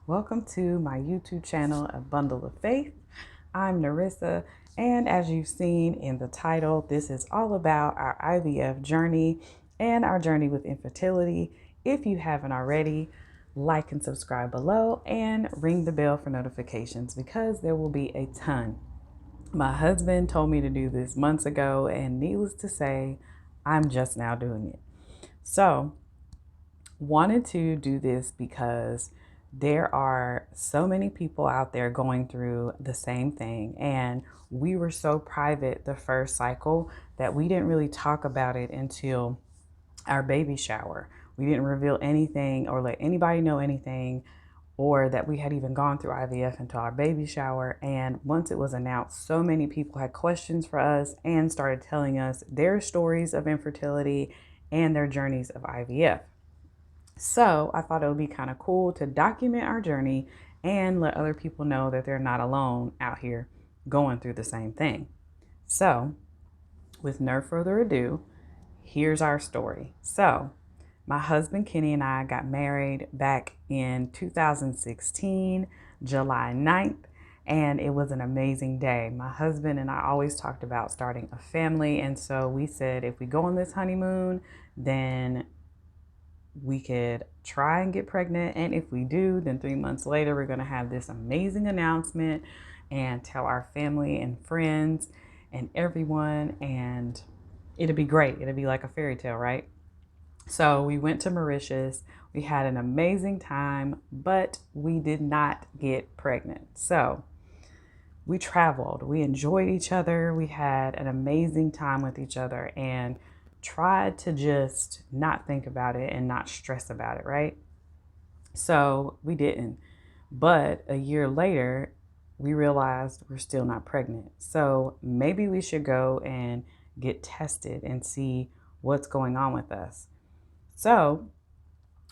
Welcome to my YouTube channel, A Bundle of Faith. I'm Narissa, and as you've seen in the title, this is all about our IVF journey and our journey with infertility. If you haven't already, like and subscribe below and ring the bell for notifications because there will be a ton. My husband told me to do this months ago, and needless to say, I'm just now doing it. So, wanted to do this because there are so many people out there going through the same thing, and we were so private the first cycle that we didn't really talk about it until our baby shower. We didn't reveal anything or let anybody know anything or that we had even gone through IVF until our baby shower. And once it was announced, so many people had questions for us and started telling us their stories of infertility and their journeys of IVF. So I thought it would be kind of cool to document our journey and let other people know that they're not alone out here going through the same thing. So, with no further ado, here's our story. So, my husband Kenny and I got married back in 2016, July 9th, and it was an amazing day. My husband and I always talked about starting a family, and so we said if we go on this honeymoon, then we could try and get pregnant. And if we do, then 3 months later, we're going to have this amazing announcement and tell our family and friends and everyone. And it'll be great. It'll be like a fairy tale, right? So we went to Mauritius. We had an amazing time, but we did not get pregnant. So we traveled, we enjoyed each other, we had an amazing time with each other, and tried to just not think about it and not stress about it, right? So we didn't. But a year later, we realized we're still not pregnant. So maybe we should go and get tested and see what's going on with us. So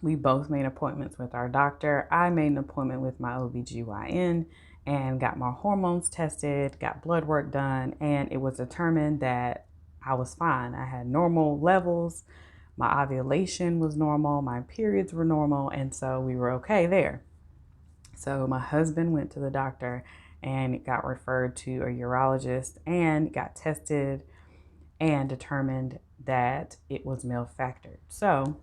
we both made appointments with our doctor. I made an appointment with my OBGYN and got my hormones tested, got blood work done, and it was determined that I was fine. I had normal levels, my ovulation was normal, my periods were normal, and so we were okay there. So my husband went to the doctor and got referred to a urologist and got tested and determined that it was male factored. So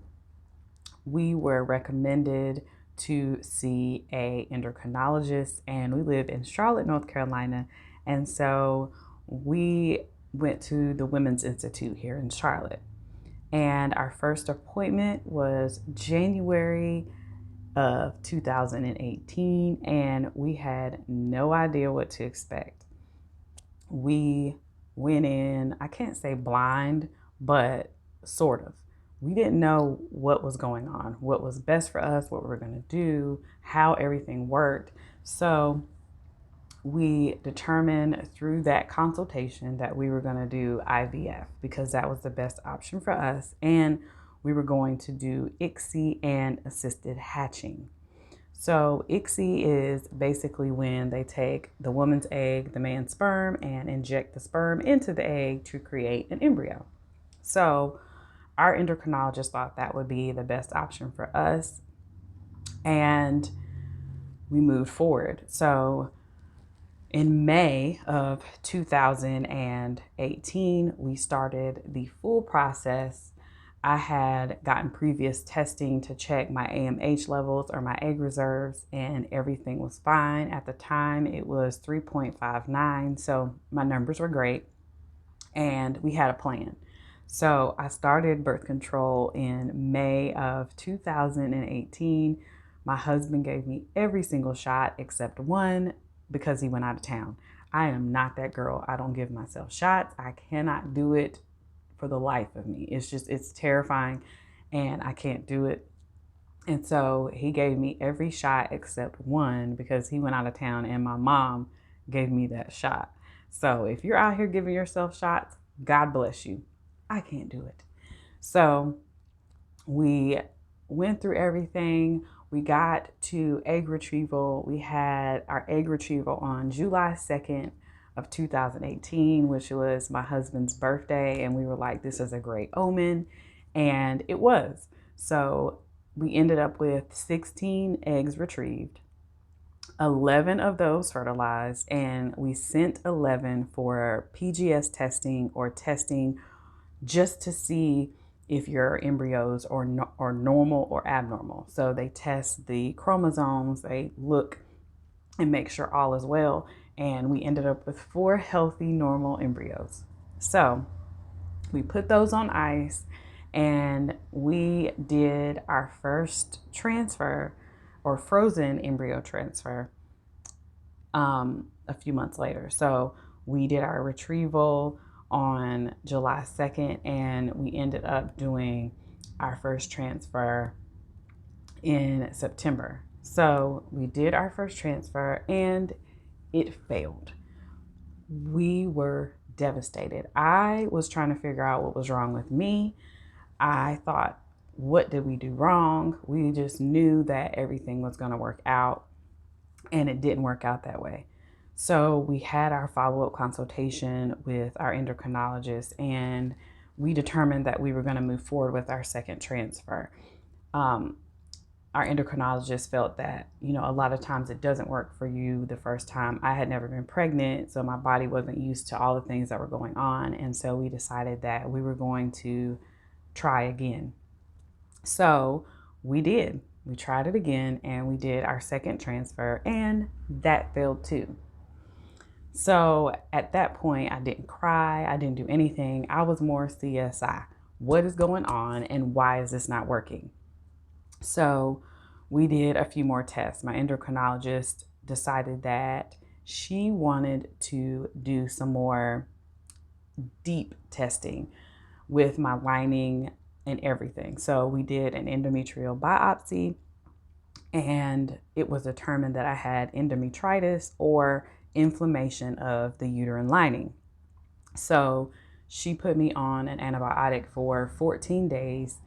we were recommended to see a endocrinologist, and we live in Charlotte, North Carolina. And so we went to the Women's Institute here in Charlotte. And our first appointment was January of 2018, and we had no idea what to expect. We went in, I can't say blind, but sort of. We didn't know what was going on, what was best for us, what we were going to do, how everything worked. So we determined through that consultation that we were going to do IVF because that was the best option for us. And we were going to do ICSI and assisted hatching. So ICSI is basically when they take the woman's egg, the man's sperm, and inject the sperm into the egg to create an embryo. So our endocrinologist thought that would be the best option for us, and we moved forward. So in May of 2018, we started the full process. I had gotten previous testing to check my AMH levels or my egg reserves, and everything was fine. At the time, it was 3.59, so my numbers were great, and we had a plan. So I started birth control in May of 2018. My husband gave me every single shot except one because he went out of town. I am not that girl. I don't give myself shots. I cannot do it for the life of me. It's terrifying and I can't do it. And so he gave me every shot except one because he went out of town and my mom gave me that shot. So if you're out here giving yourself shots, God bless you. I can't do it. So we went through everything. We got to egg retrieval. We had our egg retrieval on July 2nd of 2018, which was my husband's birthday. And we were like, this is a great omen. And it was. So we ended up with 16 eggs retrieved. 11 of those fertilized, and we sent 11 for PGS testing, or testing just to see if your embryos are normal or abnormal. So they test the chromosomes, they look and make sure all is well. And we ended up with 4 healthy, normal embryos. So we put those on ice, and we did our first transfer, or frozen embryo transfer, a few months later. So we did our retrieval on July 2nd, and we ended up doing our first transfer in September. So we did our first transfer and it failed. We were devastated. I was trying to figure out what was wrong with me. I thought, what did we do wrong? We just knew that everything was going to work out, and it didn't work out that way. So we had our follow-up consultation with our endocrinologist, and we determined that we were going to move forward with our second transfer. Our endocrinologist felt that, a lot of times it doesn't work for you the first time. I had never been pregnant, so my body wasn't used to all the things that were going on. And so we decided that we were going to try again. So we did. We tried it again, and we did our second transfer, and that failed too. So at that point, I didn't cry. I didn't do anything. I was more CSI. What is going on, and why is this not working? So we did a few more tests. My endocrinologist decided that she wanted to do some more deep testing with my lining and everything. So we did an endometrial biopsy, and it was determined that I had endometritis, or inflammation of the uterine lining. So she put me on an antibiotic for 14 days.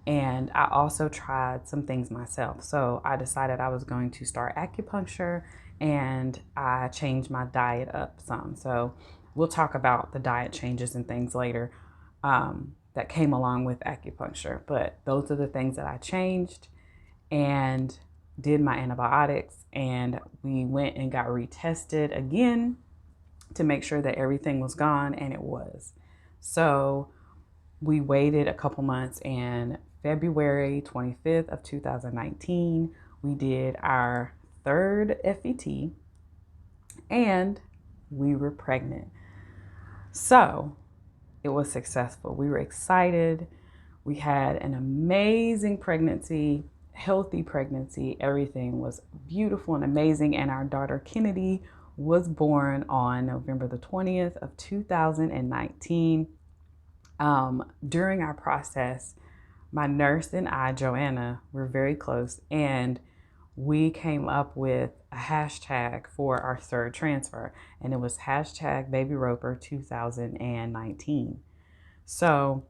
And I also tried some things myself. So I decided I was going to start acupuncture, and I changed my diet up some. So we'll talk about the diet changes and things later that came along with acupuncture. But those are the things that I changed, and did my antibiotics, and we went and got retested again to make sure that everything was gone, and it was. So we waited a couple months, and February 25th of 2019, we did our third FET, and we were pregnant. So it was successful. We were excited. We had an amazing pregnancy, healthy pregnancy. Everything was beautiful and amazing. And our daughter Kennedy was born on November the 20th of 2019. During our process, my nurse and I, Joanna, were very close, and we came up with a hashtag for our third transfer, and it was hashtag Baby Roper 2019. So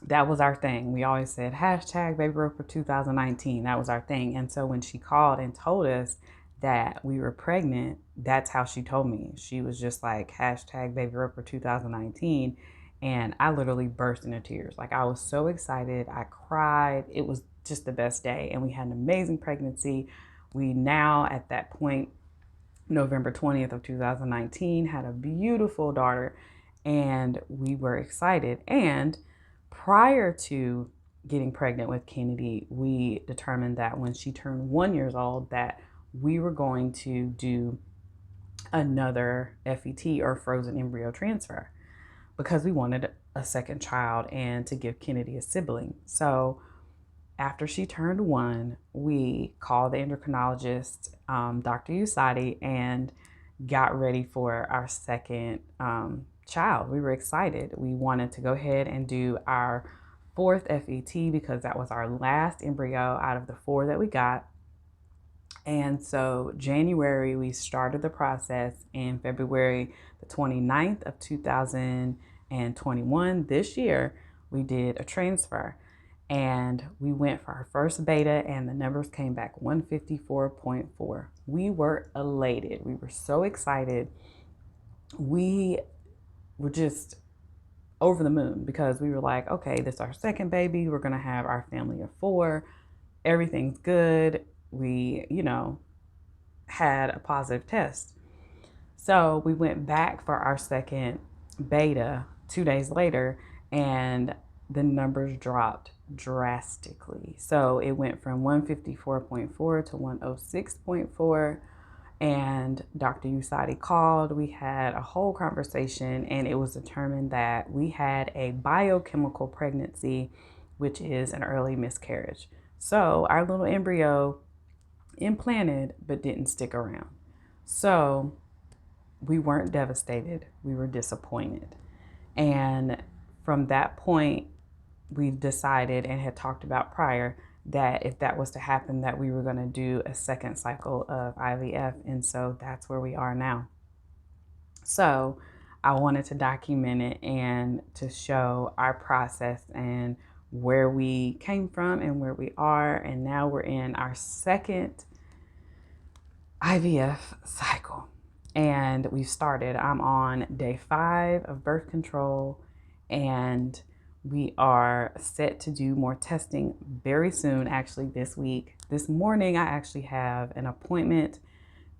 that was our thing. We always said hashtag Baby Roper 2019. That was our thing. And so when she called and told us that we were pregnant, that's how she told me. She was just like, hashtag Baby Roper 2019. And I literally burst into tears. Like, I was so excited. I cried. It was just the best day. And we had an amazing pregnancy. We now, at that point, November 20th of 2019, had a beautiful daughter, and we were excited. And prior to getting pregnant with Kennedy, we determined that when she turned 1 year old, that we were going to do another FET, or frozen embryo transfer, because we wanted a second child and to give Kennedy a sibling. So after she turned 1, we called the endocrinologist, Dr.Usadi, and got ready for our second child. We were excited. We wanted to go ahead and do our fourth FET, because that was our last embryo out of the 4 that we got. And so January, we started the process. In February the 29th of 2021, this year, we did a transfer. And we went for our first beta, and the numbers came back 154.4. We were elated. We were so excited. We were just over the moon, because we were like, okay, this is our second baby. We're going to have our family of 4. Everything's good. We, had a positive test. So we went back for our second beta 2 days later, and the numbers dropped drastically. So it went from 154.4 to 106.4. And Dr. Usadi called. We had a whole conversation, and it was determined that we had a biochemical pregnancy, which is an early miscarriage. So our little embryo implanted but didn't stick around. So we weren't devastated, we were disappointed. And from that point, we decided and had talked about prior that if that was to happen, that we were going to do a second cycle of IVF. And so that's where we are now. So I wanted to document it and to show our process and where we came from and where we are. And now we're in our second IVF cycle. And we've started. I'm on day 5 of birth control, and we are set to do more testing very soon, actually this week. This morning, I actually have an appointment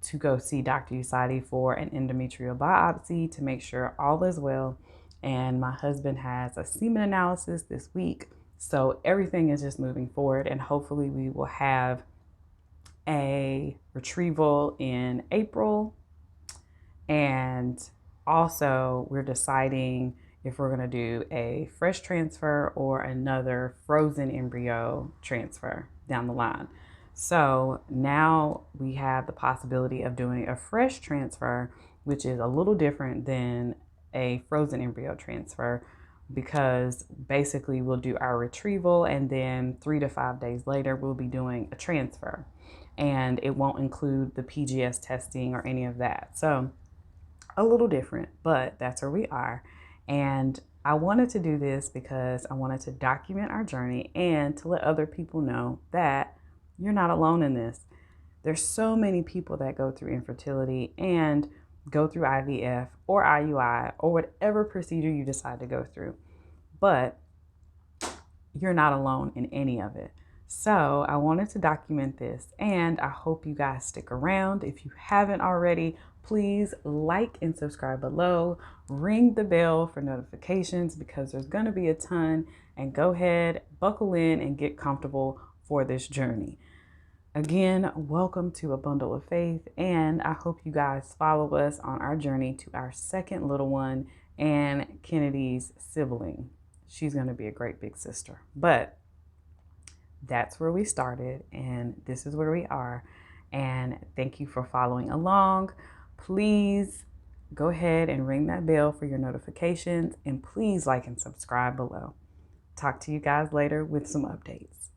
to go see Dr. Usadi for an endometrial biopsy to make sure all is well. And my husband has a semen analysis this week. So everything is just moving forward, and hopefully we will have a retrieval in April. And also, we're deciding if we're going to do a fresh transfer or another frozen embryo transfer down the line. So now we have the possibility of doing a fresh transfer, which is a little different than a frozen embryo transfer, because basically we'll do our retrieval, and then 3 to 5 days later, we'll be doing a transfer. And it won't include the PGS testing or any of that. So a little different, but that's where we are. And I wanted to do this because I wanted to document our journey and to let other people know that you're not alone in this. There's so many people that go through infertility and go through IVF or IUI or whatever procedure you decide to go through, but you're not alone in any of it. So I wanted to document this, and I hope you guys stick around. If you haven't already, please like and subscribe below. Ring the bell for notifications, because there's going to be a ton. And go ahead, buckle in, and get comfortable for this journey. Again, welcome to A Bundle of Faith, and I hope you guys follow us on our journey to our second little one and Kennedy's sibling. She's going to be a great big sister. But that's where we started, and this is where we are. And thank you for following along. Please go ahead and ring that bell for your notifications, and please like and subscribe below. Talk to you guys later with some updates.